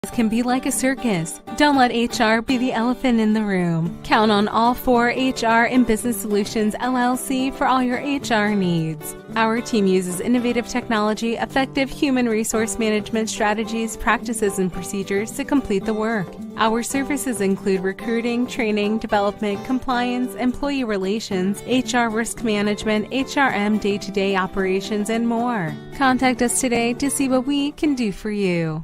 Can be like a circus. Don't let HR be the elephant in the room. Count on All4HR and Business Solutions LLC for all your HR needs. Our team uses innovative technology, effective human resource management strategies, practices, and procedures to complete the work. Our services include recruiting, training, development, compliance, employee relations, HR risk management, HRM day-to-day operations, and more. Contact us today to see what we can do for you.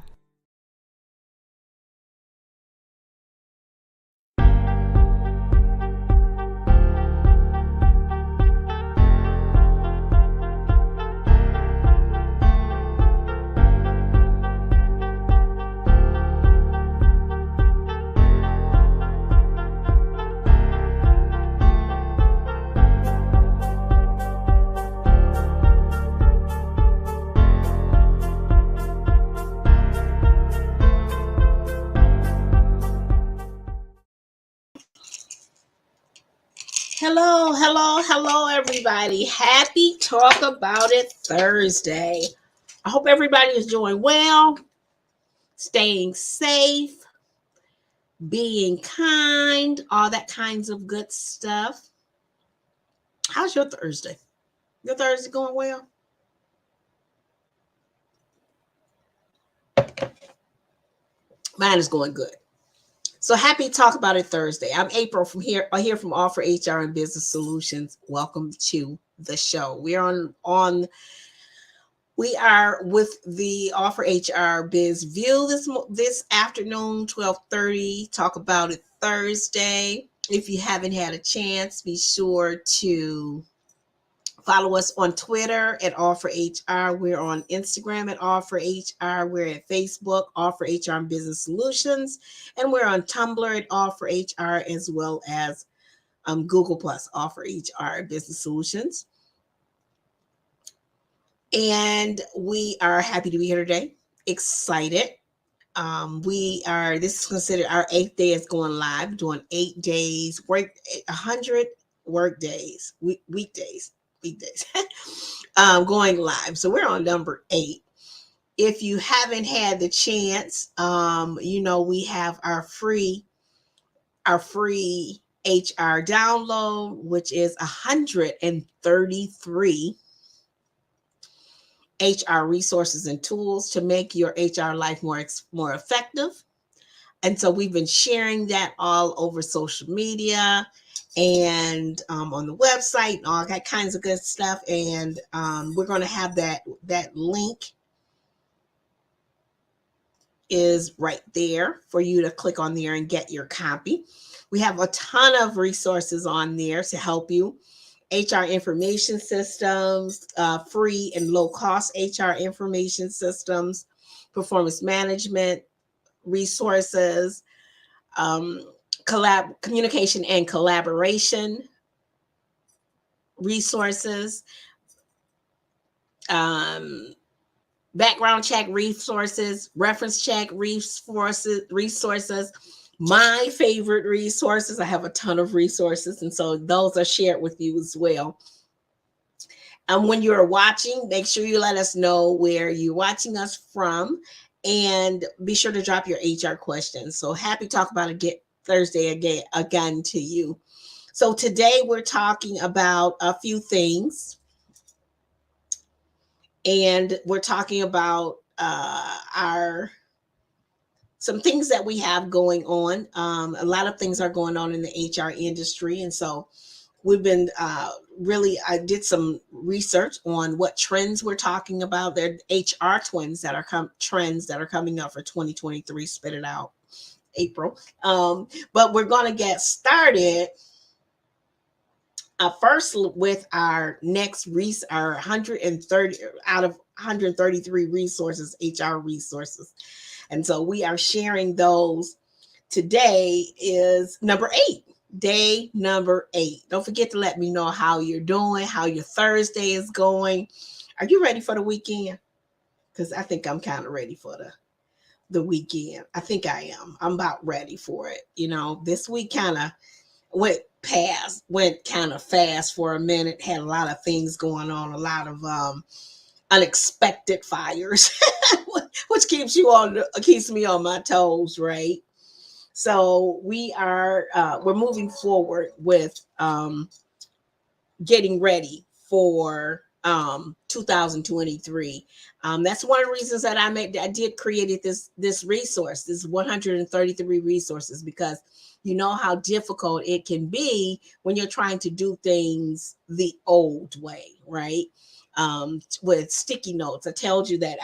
Hello, everybody. Happy Talk About It Thursday. I hope everybody is doing well, staying safe, being kind, all that kinds of good stuff. How's your Thursday? Your Thursday going well? Mine is going good. So happy Talk About It Thursday. I'm April from here from All4HR and Business Solutions. Welcome to the show. We are with the All4HRBIZ View this afternoon, 12:30. Talk About It Thursday. If you haven't had a chance, be sure to follow us on Twitter at All4HR. We're on Instagram at All4HR. We're at Facebook, All4HR and Business Solutions. And we're on Tumblr at All4HR, as well as Google Plus, All4HR Business Solutions. And we are happy to be here today. Excited. This is considered our 8th day is going live, doing 8 days, 100 work days, weekdays, going live. So we're on number 8. If you haven't had the chance, we have our free HR download, which is 133 HR resources and tools to make your HR life more effective. And so we've been sharing that all over social media and on the website and all that kinds of good stuff. And we're going to have that link is right there for you to click on there and get your copy. We have a ton of resources on there to help you. HR information systems, free and low cost HR information systems, performance management resources, communication and collaboration resources, background check resources, reference check resources. My favorite resources. I have a ton of resources, and so those are shared with you as well. And when you're watching, make sure you let us know where you're watching us from, and be sure to drop your HR questions. So happy Talk About It Thursday again to you. So today we're talking about a few things, and we're talking about some things that we have going on. A lot of things are going on in the HR industry. And so we've been I did some research on what trends we're talking about. They're HR trends that are coming up for 2023. Spit it out, April. But we're going to get started first with our next our 130 out of 133 resources, HR resources. And so we are sharing those. Today is number 8, day number 8. Don't forget to let me know how you're doing, how your Thursday is going. Are you ready for the weekend? Because I think I'm kind of ready for the weekend. I think I am. I'm about ready for it. This week kind of went kind of fast for a minute, had a lot of things going on, a lot of unexpected fires which keeps me on my toes, right? So we're moving forward with getting ready for 2023. That's one of the reasons that I did created this resource, this 133 resources, because you know how difficult it can be when you're trying to do things the old way, right? With sticky notes. I told you that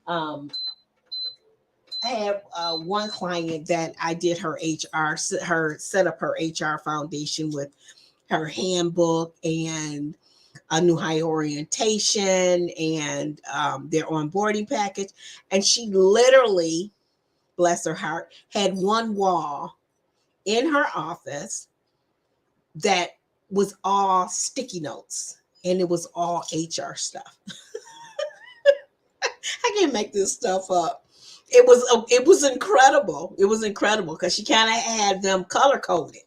um, I had one client that I did her set up her HR foundation with her handbook and a new hire orientation and their onboarding package. And she literally, bless her heart, had one wall in her office that was all sticky notes and it was all HR stuff. I can't make this stuff up. It was incredible. It was incredible because she kind of had them color coded,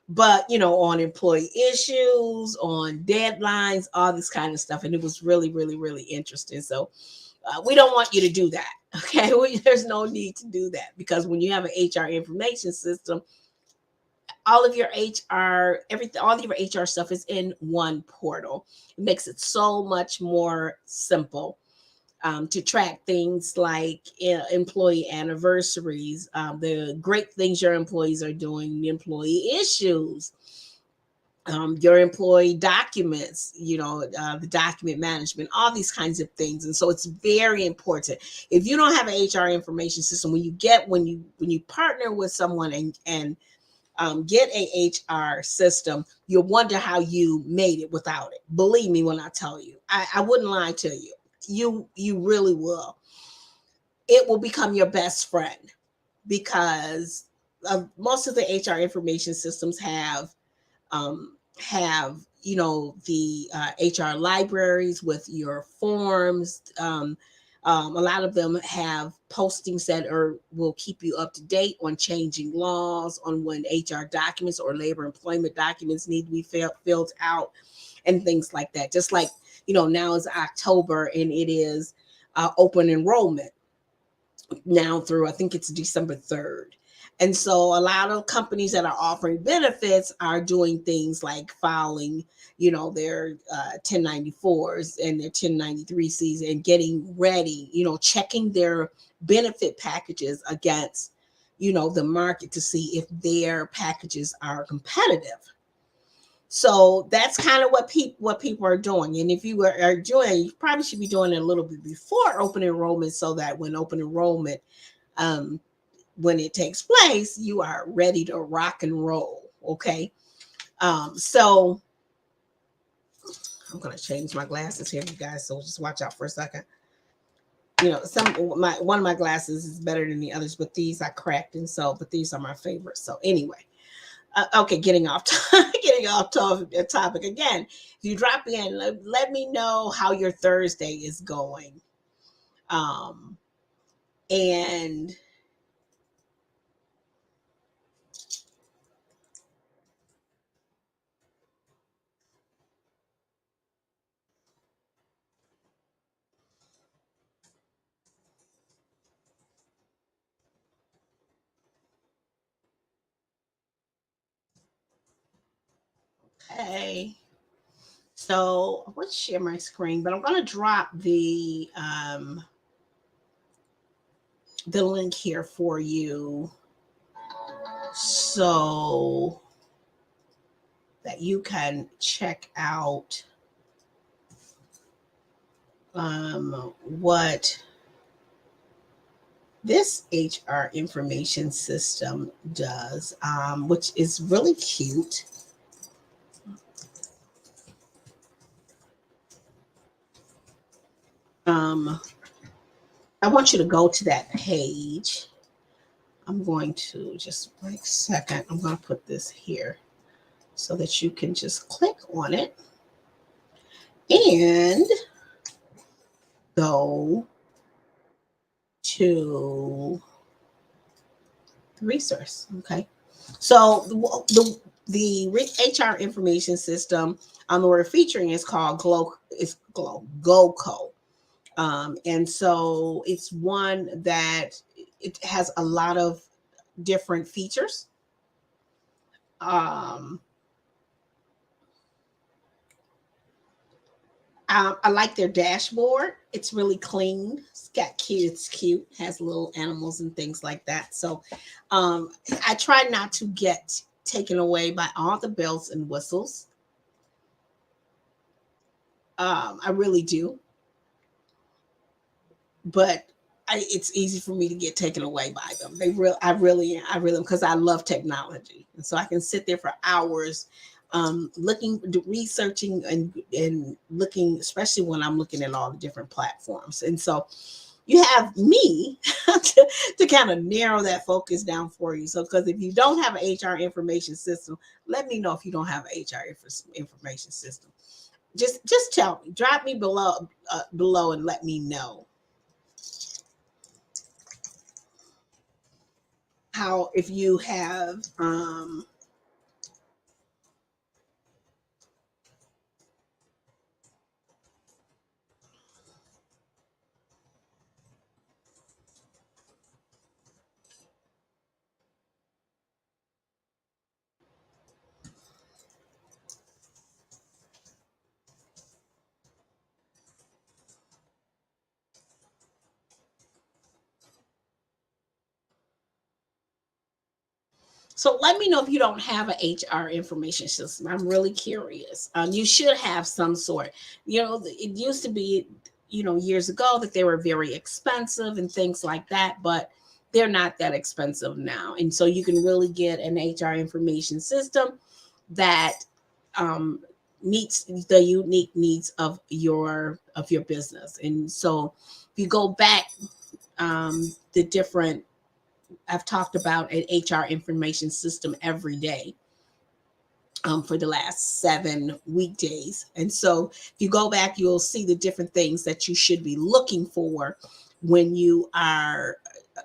but on employee issues, on deadlines, all this kind of stuff, and it was really, really, really interesting. So we don't want you to do that. Okay, there's no need to do that, because when you have an HR information system, all of your all of your HR stuff is in one portal. It makes it so much more simple to track things like employee anniversaries, the great things your employees are doing, the employee issues, your employee documents, the document management, all these kinds of things. And so it's very important. If you don't have an HR information system, when you partner with someone and get a HR system, you'll wonder how you made it without it. Believe me when I tell you, I wouldn't lie to you. You really will. It will become your best friend, because most of the HR information systems have the HR libraries with your forms. A lot of them have postings that will keep you up to date on changing laws, on when HR documents or labor employment documents need to be filled out, and things like that. Just like, now is October and it is open enrollment now through, I think it's December 3rd. And so a lot of companies that are offering benefits are doing things like filing, their 1094s and their 1093Cs and getting ready, checking their benefit packages against, the market to see if their packages are competitive. So that's kind of what people are doing. And if you are doing, you probably should be doing it a little bit before open enrollment, so that when open enrollment, when it takes place, you are ready to rock and roll. Okay. So I'm going to change my glasses here, you guys. So just watch out for a second. One of my glasses is better than the others, but these I cracked. And so, but these are my favorites. So anyway, okay, getting off topic again. If you drop in, let me know how your Thursday is going. And okay. So I would share my screen, but I'm going to drop the link here for you so that you can check out what this HR information system does, which is really cute. I want you to go to that page. I'm going to just wait a second. I'm going to put this here so that you can just click on it and go to the resource. Okay. So the HR information system we're featuring is called GOCO. And so it's one that it has a lot of different features. I like their dashboard. It's really clean. It's got cute. It's cute. Has little animals and things like that. So I try not to get taken away by all the bells and whistles. I really do. But it's easy for me to get taken away by them. I really, because I love technology, and so I can sit there for hours, looking, researching, and looking, especially when I'm looking at all the different platforms. And so, you have me to kind of narrow that focus down for you. So, because if you don't have an HR information system, let me know if you don't have an HR information system. Just tell me, drop me below and let me know how, if you have so let me know if you don't have an HR information system. I'm really curious. You should have some sort. It used to be, years ago, that they were very expensive and things like that, but they're not that expensive now. And so you can really get an HR information system that meets the unique needs of your business. And so if you go back, the different, I've talked about an HR information system every day for the last 7 weekdays. And so if you go back, you'll see the different things that you should be looking for when you are,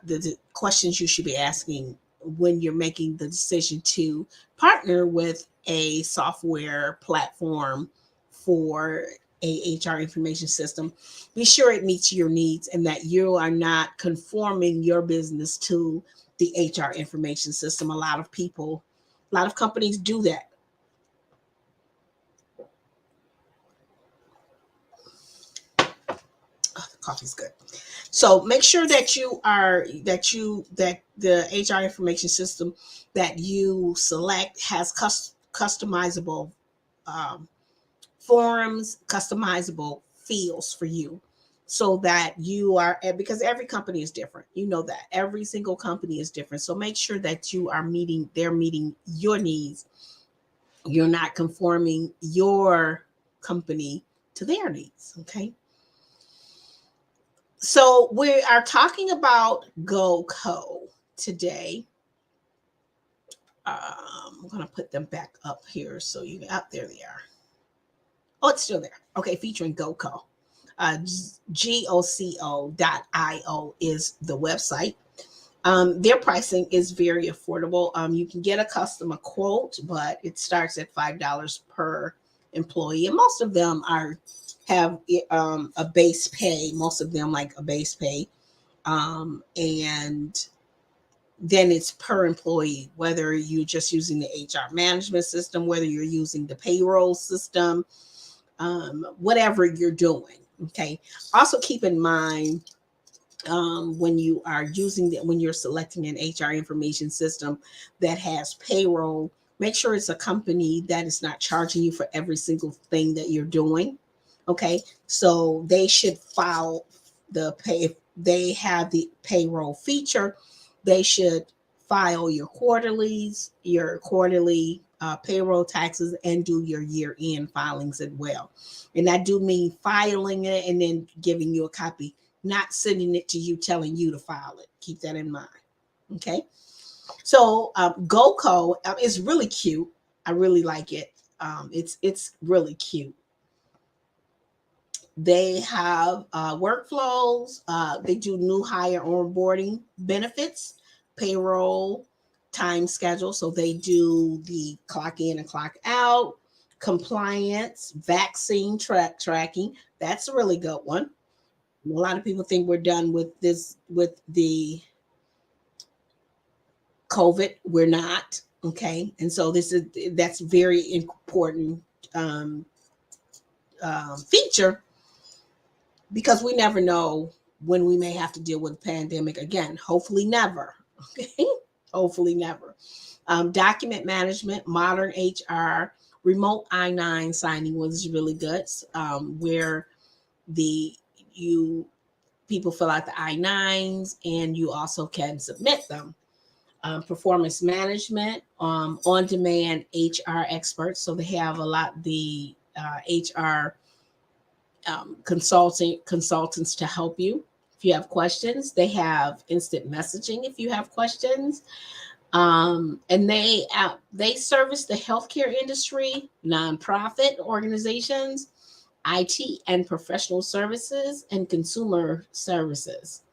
the questions you should be asking when you're making the decision to partner with a software platform for a HR information system. Be sure it meets your needs and that you are not conforming your business to the HR information system. A lot of companies do that. Oh, the coffee's good. So make sure that the HR information system that you select has customizable forms, customizable fields for you, so that you are, because every company is different. That every single company is different. So make sure that they're meeting your needs. You're not conforming your company to their needs. Okay. So we are talking about GoCo today. I'm going to put them back up here so you can, there they are. Oh, it's still there. Okay, featuring GoCo. GOCO.io is the website. Their pricing is very affordable. You can get a customer quote, but it starts at $5 per employee, and most of them have a base pay. Most of them like a base pay, and then it's per employee, whether you're just using the HR management system, whether you're using the payroll system, whatever you're doing. Okay. Also keep in mind, when you're selecting an HR information system that has payroll, make sure it's a company that is not charging you for every single thing that you're doing. Okay. So they should file if they have the payroll feature, they should file your quarterly payroll taxes and do your year-end filings as well. And I do mean filing it and then giving you a copy, not sending it to you, telling you to file it. Keep that in mind. Okay. So GoCo is really cute. I really like it. It's really cute. They have workflows. They do new hire onboarding benefits, payroll, time schedule. So they do the clock in and clock out, compliance, vaccine tracking. That's a really good one. A lot of people think we're done with this, with the COVID. We're not. Okay. And so that's very important um, feature, because we never know when we may have to deal with a pandemic again. Hopefully never. Okay. Hopefully never. Document management, modern HR, remote I-9 signing was really good, where the you people fill out the I-9s and you also can submit them. Performance management, on-demand HR experts. So they have a lot the HR consultants to help you if you have questions. They have instant messaging if you have questions. And they service the healthcare industry, nonprofit organizations, IT and professional services, and consumer services.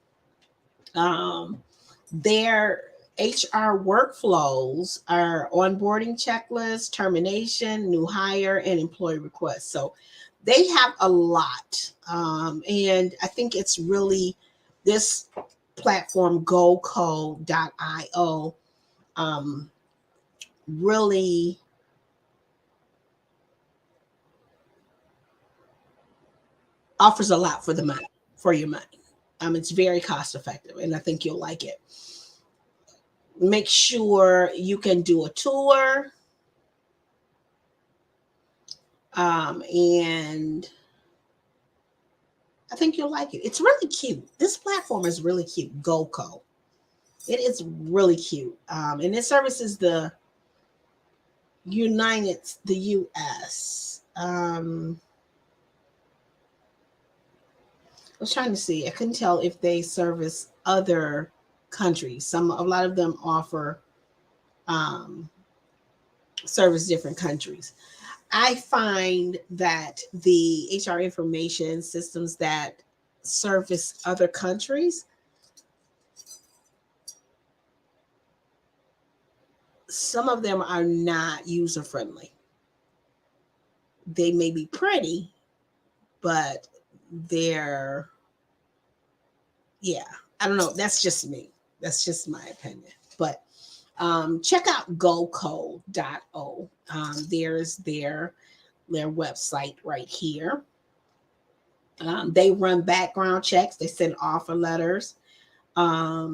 Their HR workflows are onboarding checklists, termination, new hire, and employee requests. So they have a lot. And I think it's really this platform, GoCo.io, really offers a lot for the money, for your money. It's very cost effective, and I think you'll like it. Make sure you can do a tour, and I think you'll like it. It's really cute. This platform is really cute. GoCo. It is really cute, and it services the U.S. I was trying to see. I couldn't tell if they service other countries. A lot of them offer service different countries. I find that the HR information systems that service other countries, some of them are not user friendly. They may be pretty, but they're, yeah, I don't know. That's just me. That's just my opinion. But check out GoCo.o. There's their website right here. They run background checks. They send offer letters,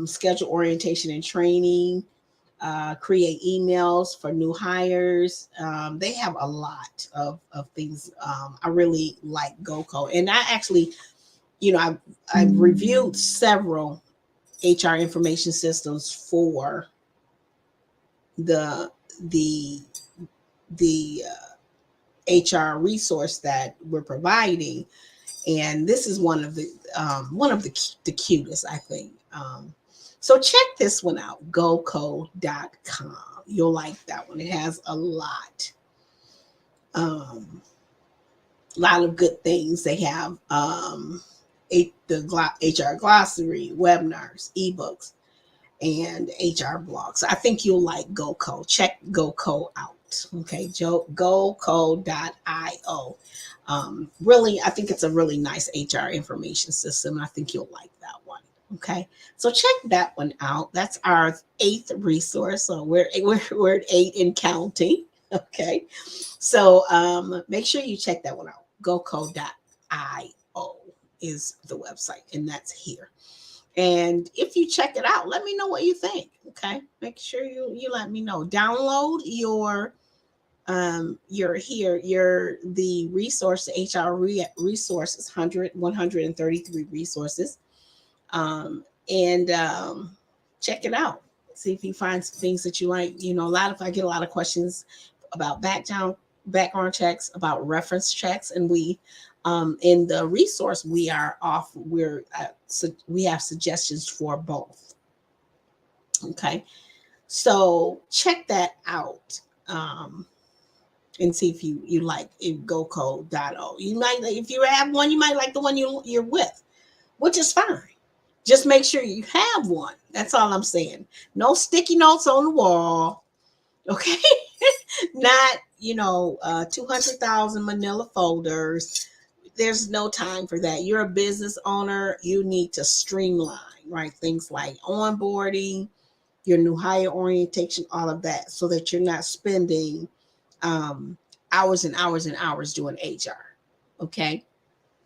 schedule orientation and training, create emails for new hires. They have a lot of things. I really like GoCo. And I actually, I've reviewed several HR information systems for the HR resource that we're providing, and this is one of the cutest, I think. So check this one out, GoCo.com. You'll like that one. It has a lot of good things. They have the HR glossary, webinars, ebooks, and HR blogs. I think you'll like GoCo. Check GoCo out. Okay, GoCo.io. Really, I think it's a really nice HR information system. I think you'll like that one. Okay, so check that one out. That's our 8th resource. So we're at 8 and counting. Okay, so make sure you check that one out. GoCo.io is the website, and that's here. And if you check it out, let me know what you think. Okay, make sure you let me know. Download your the resource, HR resources, 133 resources, and check it out. See if you find some things that you like. I get a lot of questions about background checks, about reference checks, and we in the resource we have suggestions for both. Okay, so check that out. And see if you like GoCo.o. You might, if you have one, you might like the one you're with, which is fine. Just make sure you have one. That's all I'm saying. No sticky notes on the wall. Okay. Not 200,000 manila folders. there's no time for that. You're a business owner. You need to streamline, right? Things like onboarding, your new hire orientation, all of that, so that you're not spending hours and hours and hours doing HR. Okay.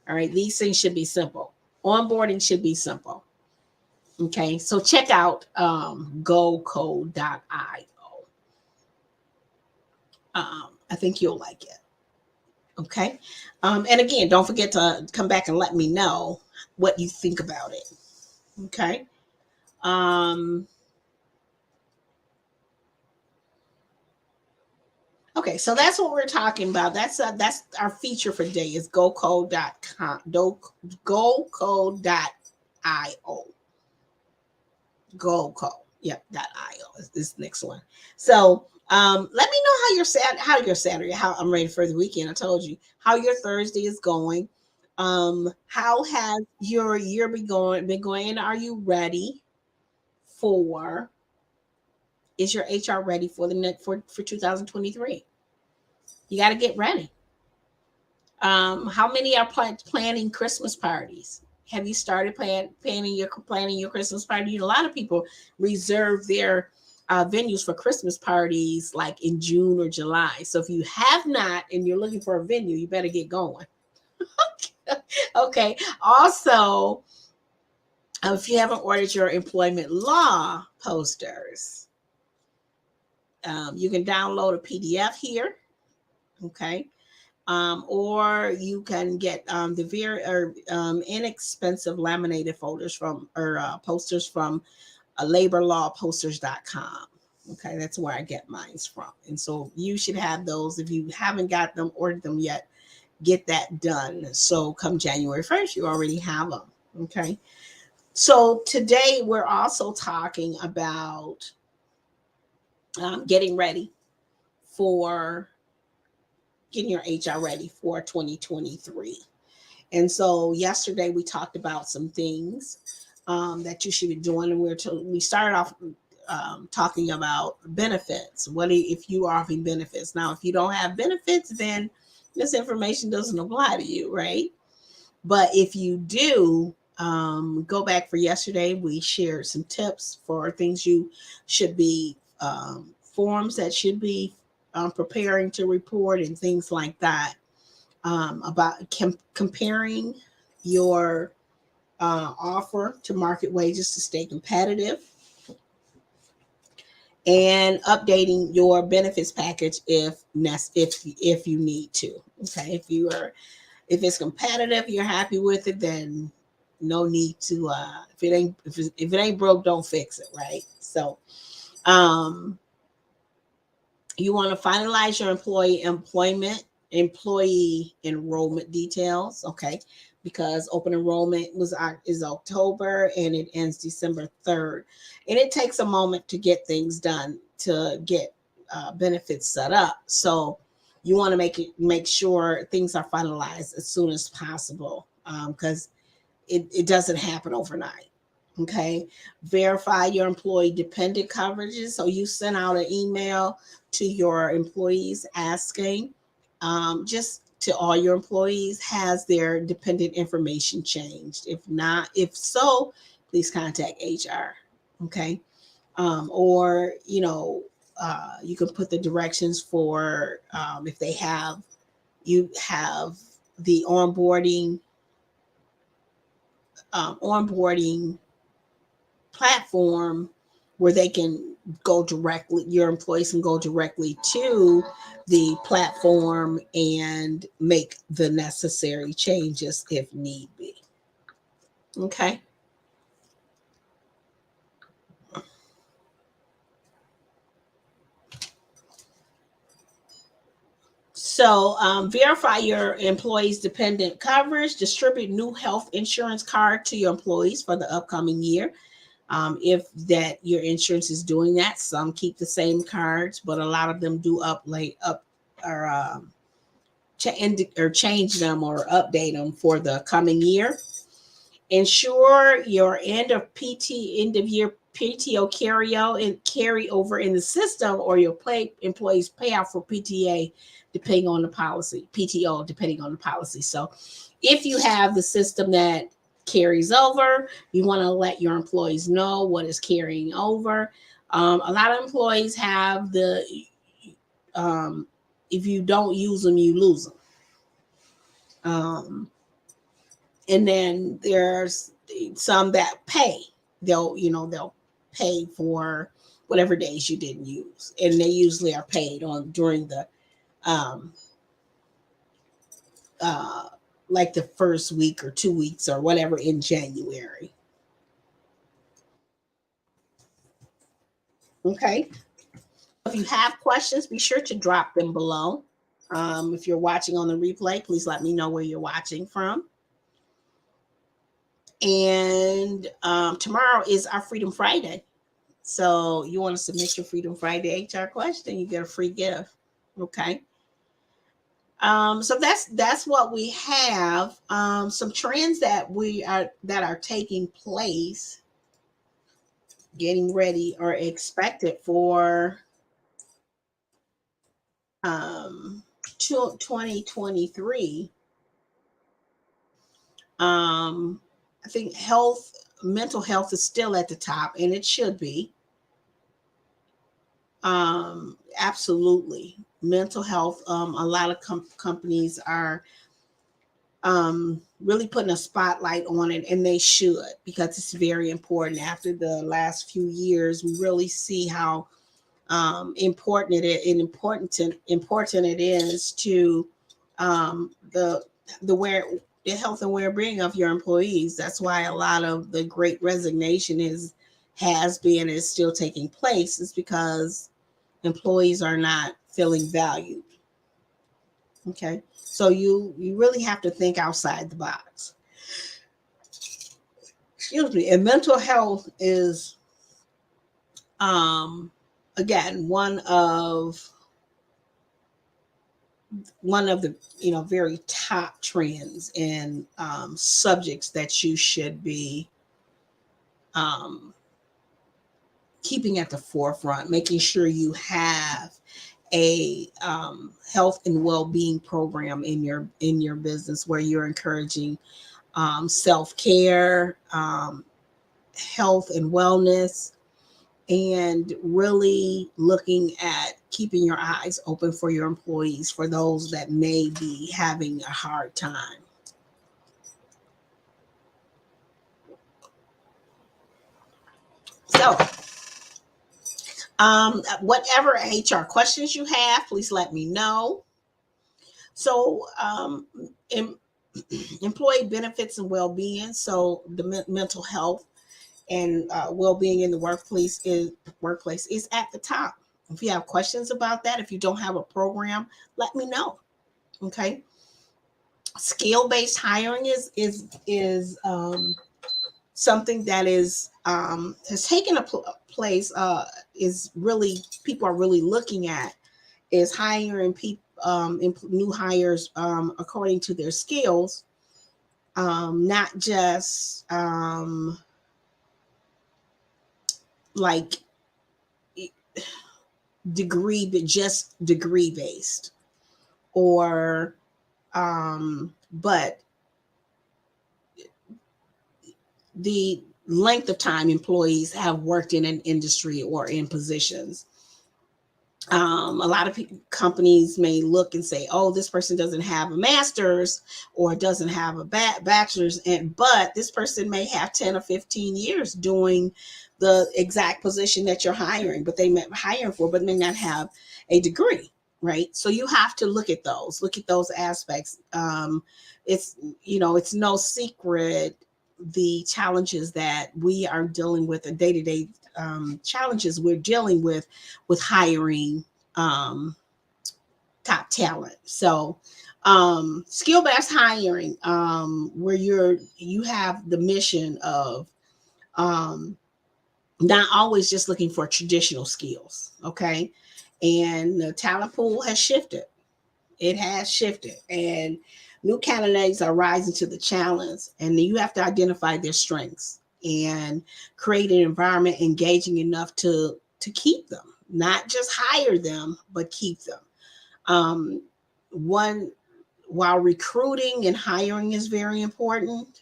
All right. These things should be simple. Onboarding should be simple. Okay. So check out gocode.io. I think you'll like it. Okay. And again, don't forget to come back and let me know what you think about it. Okay. Okay, so that's what we're talking about. That's our feature for today is gocode.com, gocode.io. Gocode. Yep, .io is this next one. So let me know how your Saturday, how I'm ready for the weekend. I told you how your Thursday is going. How has your year been going? Are you ready for is your HR ready for the next for 2023? You got to get ready. How many are planning Christmas parties? Have you started planning your Christmas party? A lot of people reserve their venues for Christmas parties like in June or July. So if you have not and you're looking for a venue, you better get going. Okay. Also, if you haven't ordered your employment law posters, you can download a PDF here. Okay. Or you can get the very inexpensive laminated folders posters from laborlawposters.com. Okay, that's where I get mine from. And so you should have those. If you haven't got them, ordered them yet, get that done. So come January 1st, you already have them. Okay. So today we're also talking about getting your HR ready for 2023. And so yesterday we talked about some things that you should be doing. And we started off talking about benefits. What if you are offering benefits? Now, if you don't have benefits, then this information doesn't apply to you, right? But if you do, go back for yesterday, we shared some tips for things you should be, forms that should be preparing to report and things like that, about comparing your offer to market wages to stay competitive, and updating your benefits package if you need to. Okay, if it's competitive, you're happy with it, then no need to. If it ain't broke, don't fix it. Right. So, you want to finalize your employee enrollment details. Okay, because open enrollment is October and it ends December 3rd, and it takes a moment to get things done to get benefits set up. So you want to make sure things are finalized as soon as possible, because it doesn't happen overnight. Okay. Verify your employee dependent coverages. So you send out an email to your employees asking, just to all your employees, has their dependent information changed? If so, please contact HR. Okay. Or, you can put the directions for, if you have the onboarding platform where your employees can go directly to the platform and make the necessary changes if need be. Okay. So verify your employees' dependent coverage, distribute new health insurance card to your employees for the upcoming year. If that your insurance is doing that, some keep the same cards, but a lot of them do change them or update them for the coming year. Ensure your end of year PTO carry over in the system, or your employees pay out for PTA depending on the policy, PTO depending on the policy. So if you have the system that carries over, you want to let your employees know what is carrying over. A lot of employees have the if you don't use them, you lose them. And then there's some that pay. They'll pay for whatever days you didn't use, and they usually are paid on during the like the first week or 2 weeks or whatever in January. Okay. If you have questions, be sure to drop them below. If you're watching on the replay, please let me know where you're watching from. And tomorrow is our Freedom Friday. So you want to submit your Freedom Friday HR question, you get a free gift. Okay. So that's what we have. Some trends that are taking place, getting ready or expected for 2023. I think mental health is still at the top, and it should be. Absolutely. Mental health. A lot of companies are really putting a spotlight on it, and they should, because it's very important. After the last few years, we really see how important it is to the health and well-being of your employees. That's why a lot of the Great Resignation is still taking place, is because employees are not feeling valued. Okay, so you really have to think outside the box. Excuse me. And mental health is again one of the very top trends and subjects that you should be keeping at the forefront, making sure you have a health and well-being program in your business, where you're encouraging self-care, health and wellness, and really looking at keeping your eyes open for your employees, for those that may be having a hard time. So, whatever HR questions you have, please let me know. So, employee benefits and well-being. So, the mental health and well-being in the workplace is at the top. If you have questions about that, if you don't have a program, let me know. Okay. Skill-based hiring is something that has taken a place. Is really, people are really looking at, is hiring people, new hires according to their skills, not just like degree, but just degree based, or but the length of time employees have worked in an industry or in positions. A lot of companies may look and say, oh, this person doesn't have a master's or doesn't have a bachelor's, but this person may have 10 or 15 years doing the exact position that you're hiring, but they may not have a degree, right? So you have to look at those aspects. It's no secret the challenges that we are dealing with, the day-to-day challenges we're dealing with hiring top talent. So skill-based hiring, where you have the mission of not always just looking for traditional skills. Okay. And the talent pool has shifted. It has shifted, and new candidates are rising to the challenge, and you have to identify their strengths and create an environment engaging enough to keep them, not just hire them, but keep them. One, while recruiting and hiring is very important,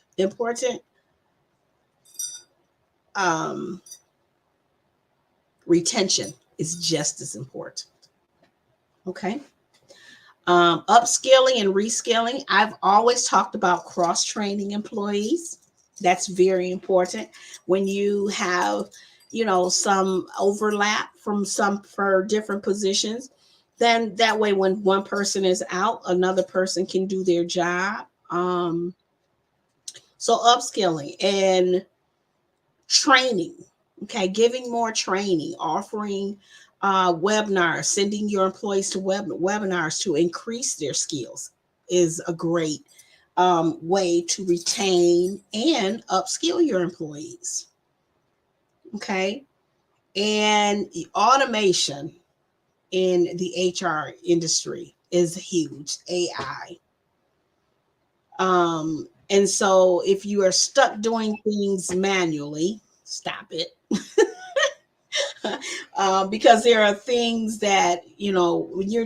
retention is just as important. Okay. Upskilling and reskilling. I've always talked about cross-training employees. That's very important. When you have, some overlap for different positions, then that way when one person is out, another person can do their job. So upskilling and training. Okay, giving more training, offering webinars, sending your employees to webinars to increase their skills is a great way to retain and upskill your employees. Okay, and automation in the HR industry is huge. AI. And so if you are stuck doing things manually, stop it. Because there are things that, when you're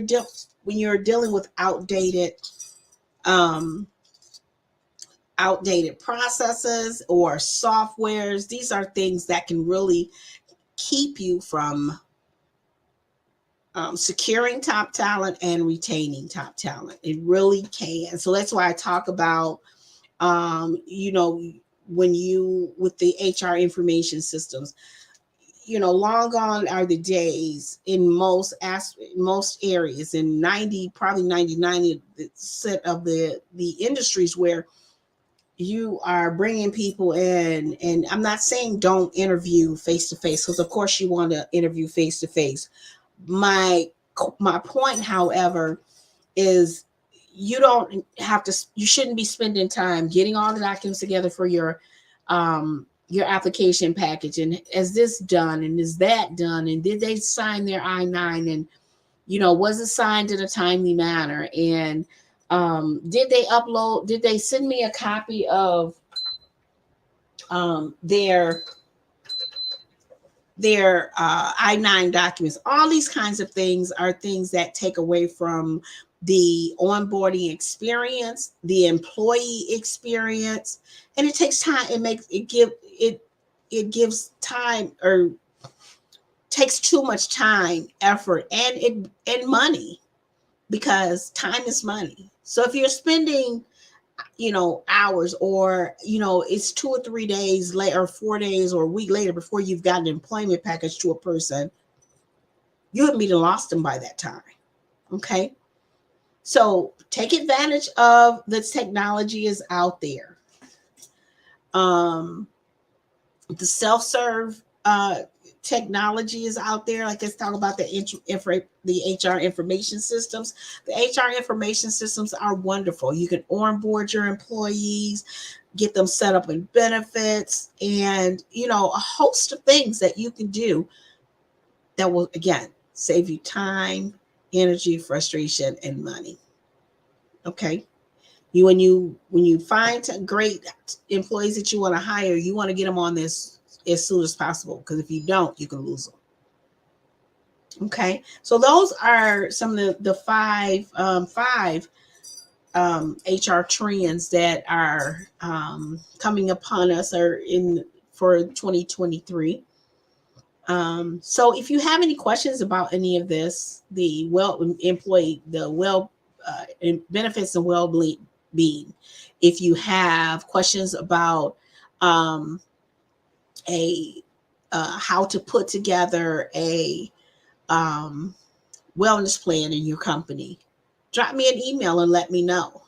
dealing with outdated processes or softwares, these are things that can really keep you from securing top talent and retaining top talent. It really can. So that's why I talk about, when you, with the HR information systems, long gone are the days in most areas, in 99% of the industries where you are bringing people in. And I'm not saying don't interview face to face, because of course you want to interview face to face. My point, however, is you shouldn't be spending time getting all the documents together for your application package, and is this done and is that done, and did they sign their I-9, and was it signed in a timely manner, and did they send me a copy of their I-9 documents. All these kinds of things are things that take away from the onboarding experience, the employee experience, and it takes time. It gives time, or takes too much time, effort, and money, because time is money. So if you're spending hours, or it's 2 or 3 days later, or 4 days or a week later before you've got an employment package to a person, you have lost them by that time. Okay, so take advantage of the technology is out there. The self-serve technology is out there. Like, let's talk about the HR information systems. The HR information systems are wonderful. You can onboard your employees, get them set up in benefits, and a host of things that you can do that will, again, save you time, energy, frustration, and money. Okay. When you find great employees that you want to hire, you want to get them on this as soon as possible, because if you don't, you can lose them. Okay, so those are some of the five HR trends that are coming upon us, or for 2023. So if you have any questions about any of this, the benefits and well-being, if you have questions about how to put together a wellness plan in your company, drop me an email and let me know.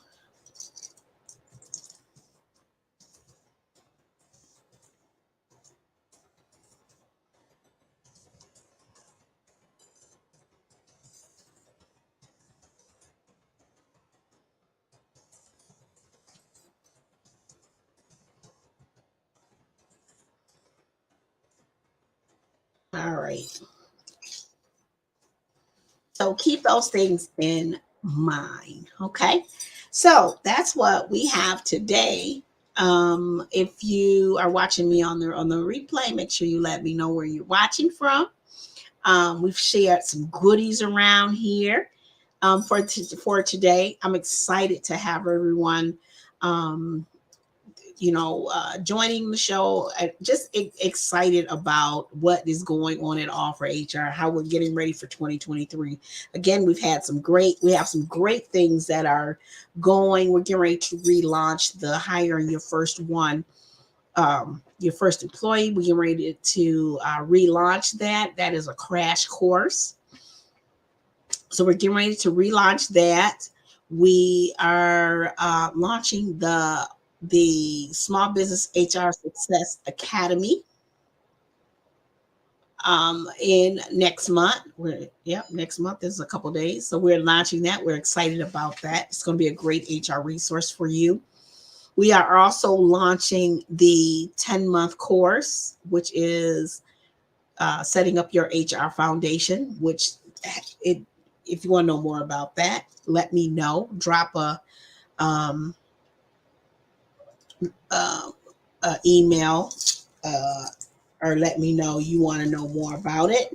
All right. So keep those things in mind. Okay. So that's what we have today. If you are watching me on the replay, make sure you let me know where you're watching from. We've shared some goodies around here for today. I'm excited to have everyone, joining the show. Just excited about what is going on at All4HR, how we're getting ready for 2023. Again, we have some great things that are going. We're getting ready to relaunch the hiring your first your first employee. We're getting ready to relaunch that. That is a crash course. So we're getting ready to relaunch that. We are launching the Small Business HR Success Academy in next month. Next month is a couple days. So we're launching that. We're excited about that. It's going to be a great HR resource for you. We are also launching the 10-month course, which is setting up your HR foundation, which if you want to know more about that, let me know. Drop a email or let me know you want to know more about it.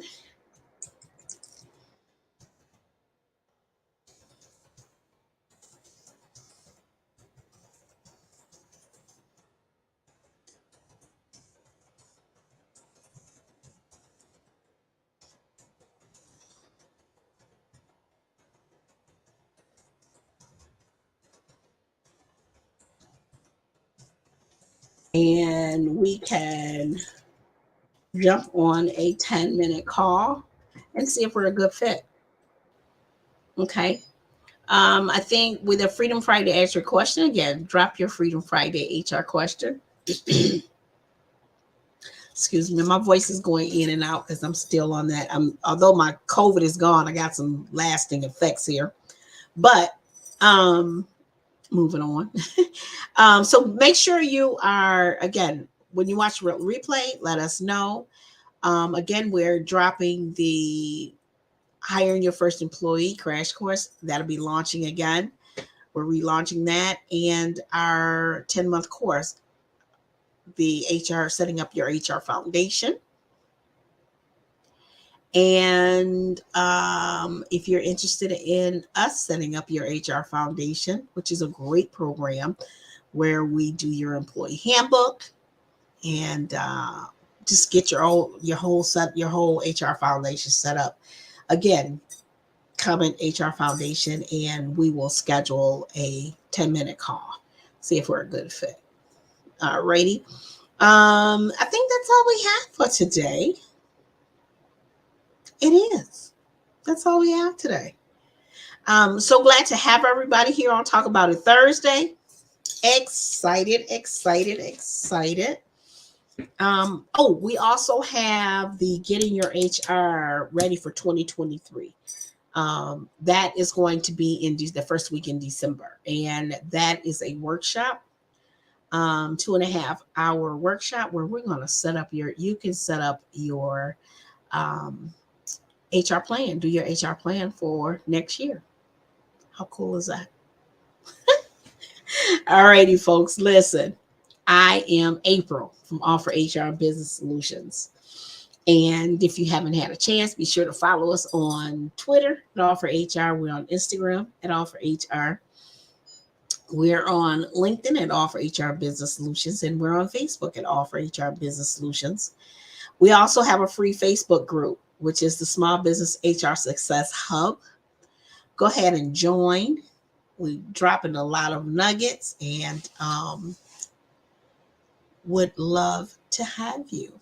And we can jump on a 10-minute call and see if we're a good fit. Okay. I think with a Freedom Friday HR question, again, drop your Freedom Friday HR question. Excuse me, my voice is going in and out because I'm still on that. Although my COVID is gone, I got some lasting effects here. But moving on. So make sure you are, again, when you watch replay, let us know. Again, we're dropping the Hiring Your First Employee crash course. That'll be launching again. We're relaunching that. And our 10-month course, the HR, setting up your HR foundation. And if you're interested in us setting up your HR foundation, which is a great program where we do your employee handbook and just get your whole HR foundation set up. Again, comment HR foundation and we will schedule a 10-minute call. See if we're a good fit. Alrighty. I think that's all we have for today. It is. That's all we have today. So glad to have everybody here on Talk About It Thursday. Excited. We also have the Getting Your HR Ready for 2023. That is going to be in the first week in December. And that is a workshop, 2.5-hour workshop where we're going to set up your HR plan, do your HR plan for next year. How cool is that? All righty, folks, listen. I am April from All4HR Business Solutions. And if you haven't had a chance, be sure to follow us on Twitter at All4HR. We're on Instagram at All4HR. We're on LinkedIn at All4HR Business Solutions. And we're on Facebook at All4HR Business Solutions. We also have a free Facebook group, which is the Small Business HR Success Hub. Go ahead and join. We're dropping a lot of nuggets and would love to have you.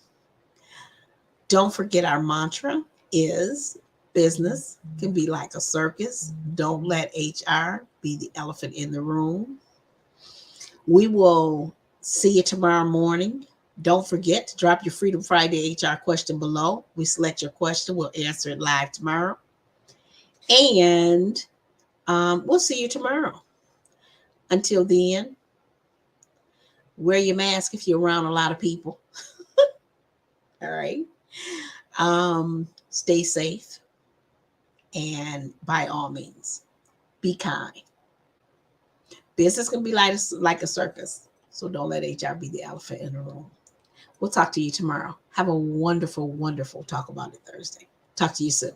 Don't forget our mantra is business can be like a circus. Don't let HR be the elephant in the room. We will see you tomorrow morning. Don't forget to drop your Freedom Friday HR question below. We select your question. We'll answer it live tomorrow. And we'll see you tomorrow. Until then, wear your mask if you're around a lot of people. All right. Stay safe. And by all means, be kind. Business can be like a circus. So don't let HR be the elephant in the room. We'll talk to you tomorrow. Have a wonderful, wonderful Talk About It Thursday. Talk to you soon.